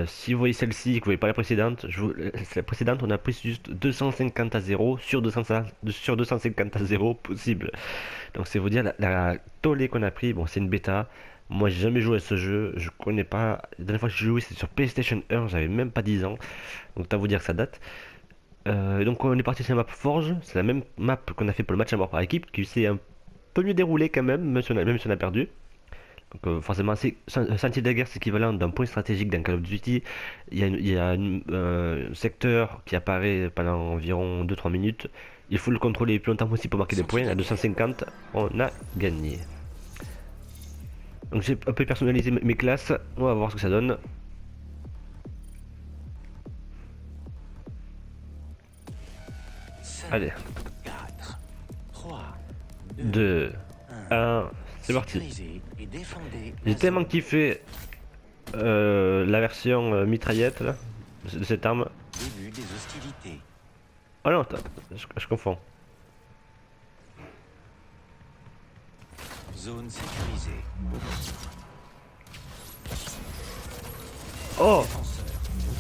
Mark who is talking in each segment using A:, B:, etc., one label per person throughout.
A: Si vous voyez celle-ci et que vous voyez pas la précédente, la précédente on a pris juste 250 à 0 sur 250 à 0 possible. Donc c'est vous dire la tollée qu'on a pris. Bon, c'est une bêta. Moi j'ai jamais joué à ce jeu, je connais pas. La dernière fois que j'ai joué c'était sur PlayStation 1, j'avais même pas 10 ans. Donc t'as vous dire que ça date. Donc on est parti sur la map Forge, c'est la même map qu'on a fait pour le match à mort par équipe, qui s'est un peu mieux déroulé quand même, même si on a perdu. Donc forcément, Sentier de la guerre, c'est équivalent d'un point stratégique dans Call of Duty. Il y a un secteur qui apparaît pendant environ 2-3 minutes. Il faut le contrôler le plus longtemps possible pour marquer des points. À 250, on a gagné. Donc j'ai un peu personnalisé mes classes. On va voir ce que ça donne. Allez,
B: 4, 3,
A: 2, 1, c'est parti. J'ai tellement kiffé la version mitraillette là, de cette arme.
B: Début des hostilités.
A: Oh non, attends, je confonds.
B: Zone sécurisée.
A: Oh,
B: Défenseur.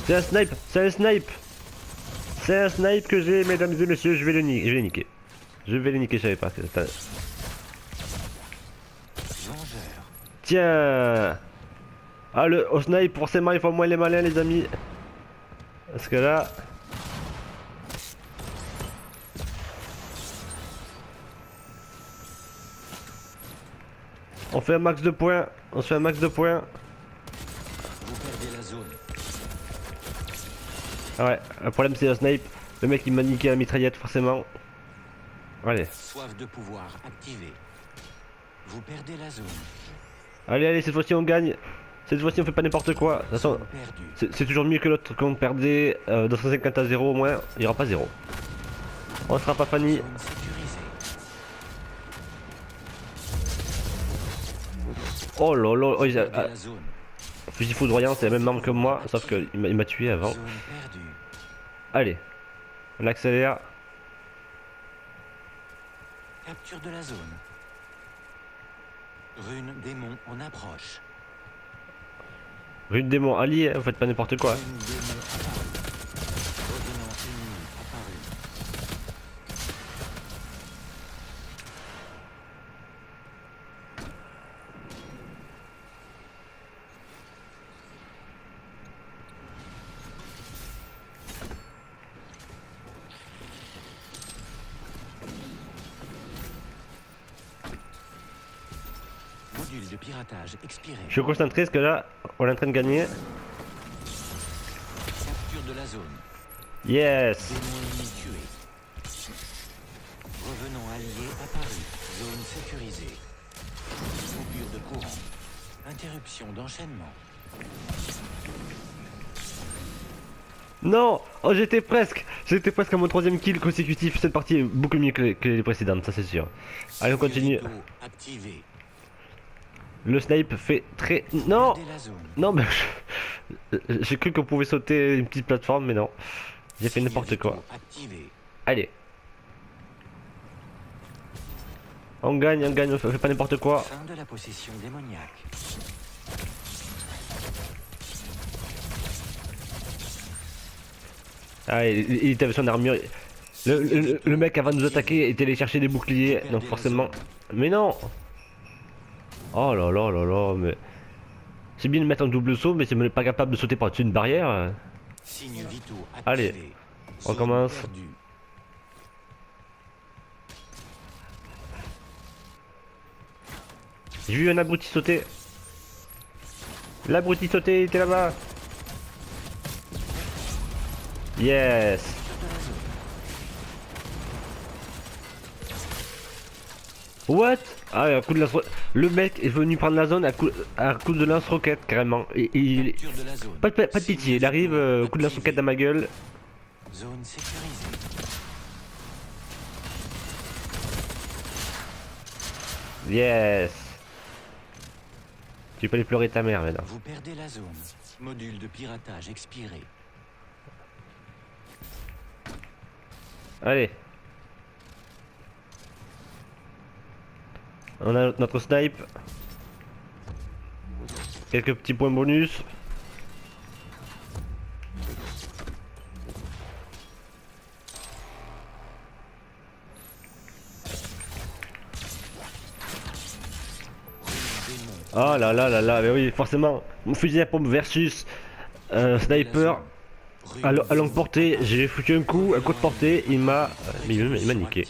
A: c'est un snipe, c'est un snipe. C'est un snipe que j'ai, mesdames et messieurs, je vais le niquer. Je vais le niquer. Je vais le niquer, je savais pas.
B: Vengeur.
A: Tiens. Ah, au snipe, forcément, il faut moins les malins, les amis. Parce que là... On fait un max de points. On se fait un max de points.
B: Vous perdez la zone.
A: Ah ouais, le problème c'est le snipe. Le mec il m'a niqué la mitraillette, forcément. Allez.
B: Soif de pouvoir activée. Vous perdez la zone.
A: Allez, allez, cette fois-ci on gagne. Cette fois-ci on fait pas n'importe quoi. De toute façon,
B: Zone perdue.
A: c'est toujours mieux que l'autre qu'on perdait 250 à 0 au moins. Il y aura pas 0. On sera pas Fanny.
B: Zone sécurisée.
A: Oh là là, oh,
B: Vous perdez la zone.
A: fusil foudroyant, c'est la même arme que moi, sauf qu'il m'a tué avant.
B: Zone perdue.
A: Allez, on accélère.
B: Capture de la zone. Rune démon en approche.
A: Rune démon allié, hein, vous faites pas n'importe quoi.
B: Rune démon apparu. Revenant ennemi apparu. Module de piratage expiré.
A: Je suis concentré parce que là, on est en train de gagner.
B: Capture de la zone.
A: Yes.
B: Démon ennemi tué. Revenant allié apparu. Zone sécurisée. Coupure de courant. Interruption d'enchaînement.
A: Non. Oh, j'étais presque. J'étais presque à mon troisième kill consécutif. Cette partie est beaucoup mieux que les précédentes, ça c'est sûr. Allez, on continue.
B: Sécurito activé.
A: Le snipe fait très... Non.
B: Perdez la zone.
A: Non, mais j'ai cru qu'on pouvait sauter une petite plateforme, mais non. J'ai fait n'importe quoi.
B: Activé.
A: Allez. On gagne, on fait pas n'importe quoi.
B: Fin de la possession démoniaque.
A: Ah, il était avec son armure. Le mec avant de nous attaquer était allé chercher des boucliers, donc forcément... Mais non. Oh là là là là, mais... C'est bien de mettre un double saut, mais c'est même pas capable de sauter par-dessus une barrière.
B: Signes vitaux activés.
A: Allez, on
B: Zone
A: commence.
B: perdue.
A: J'ai vu un abruti sauter. L'abruti sauter, il était là-bas. Yes. What? Ah, un coup de lance. Le mec est venu prendre la zone à coup de lance-roquette, carrément. Et
B: Capture de la zone.
A: pas de pitié, il arrive, coup de lance-roquette dans ma gueule.
B: Zone sécurisée.
A: Yes. Tu peux aller pleurer ta mère maintenant.
B: Vous perdez la zone. Module de piratage expiré.
A: Allez. On a notre snipe. Quelques petits points bonus. Oh là là là là, mais oui, forcément, mon fusil à pompe versus sniper à longue portée. J'ai foutu un coup à courte portée, il m'a niqué.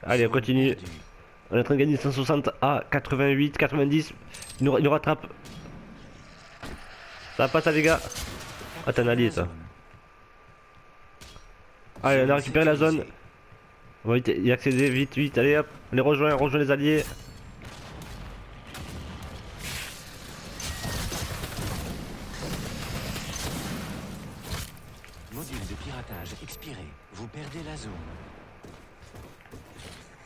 A: Allez, on continue. On est en train de gagner 160 à 88, 90. Il nous rattrape. Ça passe, les gars. Ah, t'es un allié, toi. Allez, on a récupéré la zone. On va y accéder vite, vite. Allez, hop. On les rejoint, on rejoint les alliés.
B: Module de piratage expiré. Vous perdez la zone.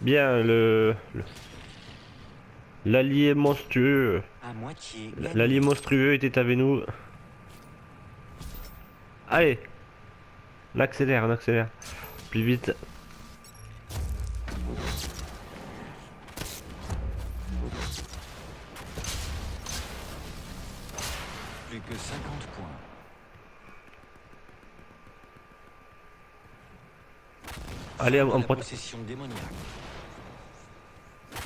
A: Bien, l'allié monstrueux.
B: À moitié gagné.
A: L'allié monstrueux était avec nous. Allez. On accélère, on accélère. Plus vite.
B: Plus que 50 points.
A: Allez,
B: Fin de
A: on,
B: la
A: prote-
B: possession démoniaque.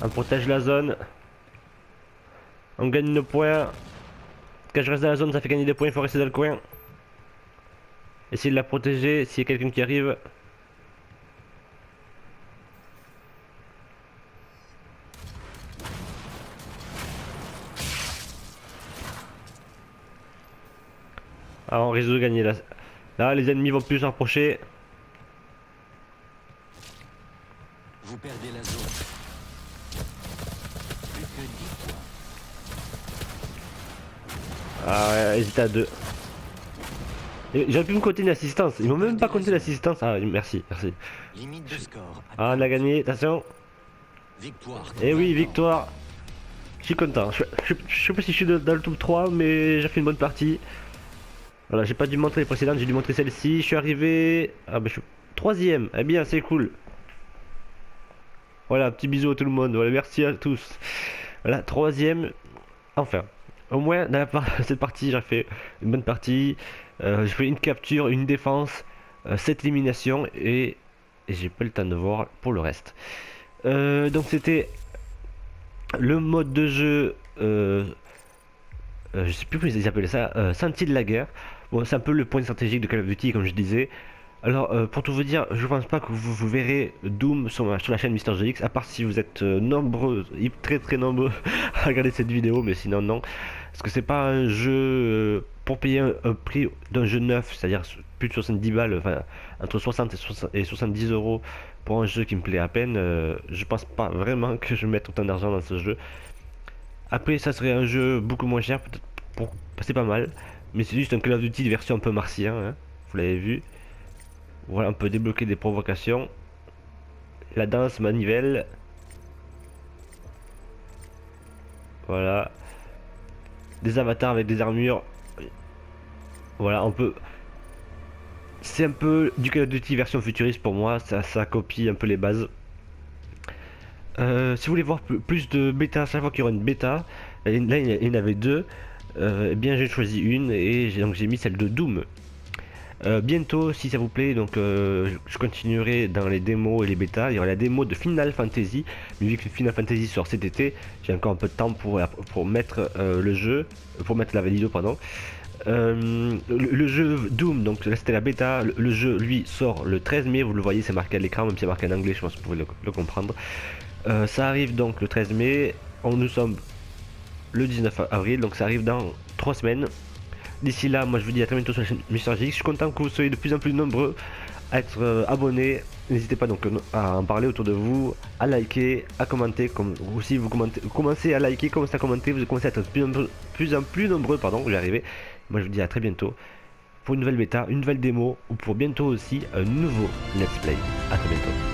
A: on protège la zone. On gagne nos points. Quand je reste dans la zone, ça fait gagner des points. Il faut rester dans le coin. Essayez de la protéger s'il y a quelqu'un qui arrive. Alors on risque de gagner là. Là, les ennemis vont plus s'approcher.
B: Vous perdez la zone. Plus que 10 points.
A: Ah, ouais, hésite à deux. J'aurais pu me compter une assistance. Ils m'ont même pas compté l'assistance. Ah, merci, merci.
B: Limite de score.
A: Ah, on a gagné. Attention.
B: Victoire.
A: Et oui, victoire. Je suis content. Je sais pas si je suis dans le top 3, mais j'ai fait une bonne partie. Voilà, j'ai pas dû montrer les précédentes, j'ai dû montrer celle-ci. Je suis arrivé. Ah, bah, je suis troisième. Eh bien, c'est cool. Voilà, petit bisou à tout le monde. Voilà, merci à tous. Voilà, troisième. Enfin, au moins, dans cette partie, j'ai fait une bonne partie. J'ai fait une capture, une défense, 7 éliminations et j'ai pas le temps de voir pour le reste. Donc, c'était le mode de jeu. Je sais plus comment ils appellent ça, sentier de la guerre. Bon, c'est un peu le point stratégique de Call of Duty, comme je disais. Alors, pour tout vous dire, je pense pas que vous verrez Doom sur la chaîne MrGX, à part si vous êtes nombreux, très très nombreux à regarder cette vidéo, mais sinon non. Parce que c'est pas un jeu pour payer un prix d'un jeu neuf, c'est-à-dire plus de 70 balles, enfin entre 60 et 70 euros pour un jeu qui me plaît à peine. Je pense pas vraiment que je mette autant d'argent dans ce jeu. Après, ça serait un jeu beaucoup moins cher, peut-être pour passer pas mal. Mais c'est juste un Call of Duty de version un peu martien, hein, vous l'avez vu. Voilà, on peut débloquer des provocations. La danse manivelle. Voilà. Des avatars avec des armures. Voilà, on peut... C'est un peu du Call of Duty version futuriste pour moi, ça copie un peu les bases. Si vous voulez voir plus de bêta, chaque fois qu'il y aura une bêta, là il y en avait deux, eh bien j'ai choisi une et donc j'ai mis celle de Doom. Bientôt, si ça vous plaît, donc je continuerai dans les démos et les bêtas. Il y aura la démo de Final Fantasy, mais vu que Final Fantasy sort cet été, j'ai encore un peu de temps pour mettre le jeu, pour mettre la vidéo, pardon. Le jeu Doom, donc là c'était la bêta, le jeu lui sort le 13 mai, vous le voyez, c'est marqué à l'écran, même si c'est marqué en anglais, je pense que vous pouvez le comprendre. Ça arrive donc le 13 mai, nous sommes le 19 avril, donc ça arrive dans 3 semaines. D'ici là, moi je vous dis à très bientôt sur la chaîne MrGX. Je suis content que vous soyez de plus en plus nombreux à être abonnés. N'hésitez pas donc à en parler autour de vous, à liker, à commenter. Comme aussi vous commencez à liker, commencez à commenter, vous commencez à être de plus en plus nombreux, pardon, j'y arrivé. Moi je vous dis à très bientôt pour une nouvelle bêta, une nouvelle démo ou pour bientôt aussi un nouveau let's play. À très bientôt.